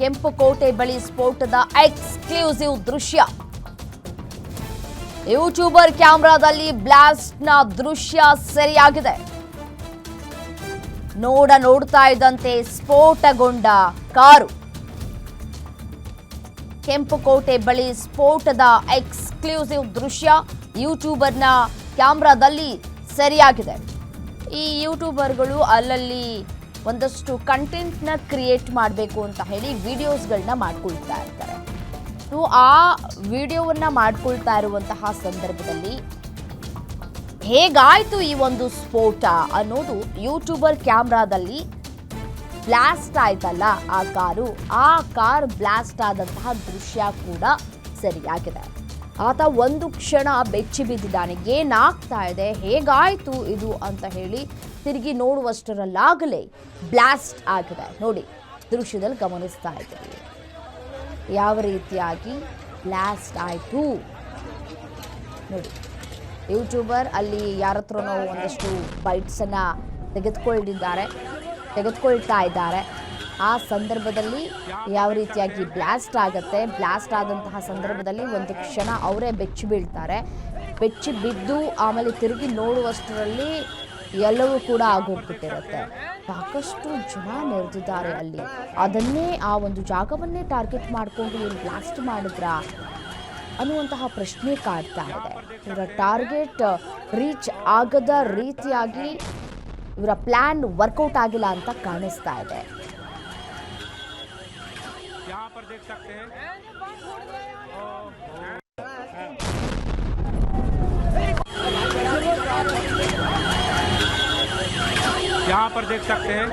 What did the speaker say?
ಕೆಂಪುಕೋಟೆ ಬಳಿ ಸ್ಫೋಟದ ಎಕ್ಸ್ಕ್ಲೂಸಿವ್ ದೃಶ್ಯ. ಯೂಟ್ಯೂಬರ್ ಕ್ಯಾಮೆರಾದಲ್ಲಿ ಬ್ಲಾಸ್ಟ್ನ ದೃಶ್ಯ ಸೆರೆಯಾಗಿದೆ. ನೋಡ್ತಾ ಇದ್ದಂತೆ ಸ್ಫೋಟಗೊಂಡ ಕಾರು. ಕೆಂಪುಕೋಟೆ ಬಳಿ ಸ್ಫೋಟದ ಎಕ್ಸ್ಕ್ಲೂಸಿವ್ ದೃಶ್ಯ ಯೂಟ್ಯೂಬರ್ನ ಕ್ಯಾಮೆರಾದಲ್ಲಿ ಸೆರೆಯಾಗಿದೆ. ಈ ಯೂಟ್ಯೂಬರ್ಗಳು ಅಲ್ಲಲ್ಲಿ ಒಂದಷ್ಟು ಕಂಟೆಂಟ್ನ ಕ್ರಿಯೇಟ್ ಮಾಡಬೇಕು ಅಂತ ಹೇಳಿ ವಿಡಿಯೋಸ್ಗಳನ್ನ ಮಾಡ್ಕೊಳ್ತಾ ಇರ್ತಾರೆ. ಆ ವಿಡಿಯೋವನ್ನ ಮಾಡ್ಕೊಳ್ತಾ ಇರುವಂತಹ ಸಂದರ್ಭದಲ್ಲಿ ಹೇಗಾಯ್ತು ಈ ಒಂದು ಸ್ಫೋಟ ಅನ್ನೋದು ಯೂಟ್ಯೂಬರ್ ಕ್ಯಾಮ್ರಾದಲ್ಲಿ ಬ್ಲಾಸ್ಟ್ ಆಯ್ತಲ್ಲ ಆ ಕಾರ್ ಬ್ಲಾಸ್ಟ್ ಆದಂತಹ ದೃಶ್ಯ ಕೂಡ ಸರಿಯಾಗಿದೆ. ಆತ ಒಂದು ಕ್ಷಣ ಬೆಚ್ಚಿ ಬಿದ್ದಿದ್ದಾನೆ. ಏನಾಗ್ತಾ ಇದೆ, ಹೇಗಾಯ್ತು ಇದು ಅಂತ ಹೇಳಿ ತಿರುಗಿ ನೋಡುವಷ್ಟರಲ್ಲಾಗಲೇ ಬ್ಲಾಸ್ಟ್ ಆಗಿದೆ. ನೋಡಿ, ದೃಶ್ಯದಲ್ಲಿ ಗಮನಿಸ್ತಾ ಇದ್ದೀವಿ ಯಾವ ರೀತಿಯಾಗಿ ಬ್ಲಾಸ್ಟ್ ಆಯಿತು ನೋಡಿ. ಯೂಟ್ಯೂಬರ್ ಅಲ್ಲಿ ಯಾರ ಹತ್ರನೋ ಒಂದಷ್ಟು ಬೈಟ್ಸನ್ನು ತೆಗೆದುಕೊಳ್ತಾ ಇದ್ದಾರೆ. ಆ ಸಂದರ್ಭದಲ್ಲಿ ಯಾವ ರೀತಿಯಾಗಿ ಬ್ಲಾಸ್ಟ್ ಆಗುತ್ತೆ. ಬ್ಲಾಸ್ಟ್ ಆದಂತಹ ಸಂದರ್ಭದಲ್ಲಿ ಒಂದು ಕ್ಷಣ ಅವರೇ ಬೆಚ್ಚಿ ಬೀಳ್ತಾರೆ. ಬೆಚ್ಚಿ ಬಿದ್ದು ಆಮೇಲೆ ತಿರುಗಿ ನೋಡುವಷ್ಟರಲ್ಲಿ ಎಲ್ಲವೂ ಕೂಡ ಆಗೋಗ್ಬಿಟ್ಟಿರುತ್ತೆ. ಸಾಕಷ್ಟು ಜನ ನೆರೆದಿದ್ದಾರೆ ಅಲ್ಲಿ. ಅದನ್ನೇ ಆ ಒಂದು ಜಾಗವನ್ನೇ ಟಾರ್ಗೆಟ್ ಮಾಡಿಕೊಂಡು ಇವ್ರು ಬ್ಲಾಸ್ಟ್ ಮಾಡಿದ್ರಾ ಅನ್ನುವಂತಹ ಪ್ರಶ್ನೆ ಕಾಡ್ತಾ ಇದೆ. ಇವರ ಟಾರ್ಗೆಟ್ ರೀಚ್ ಆಗದ ರೀತಿಯಾಗಿ ಇವರ ಪ್ಲಾನ್ ವರ್ಕೌಟ್ ಆಗಿಲ್ಲ ಅಂತ ಕಾಣಿಸ್ತಾ ಇದೆ. यहाँ पर देख सकते हैं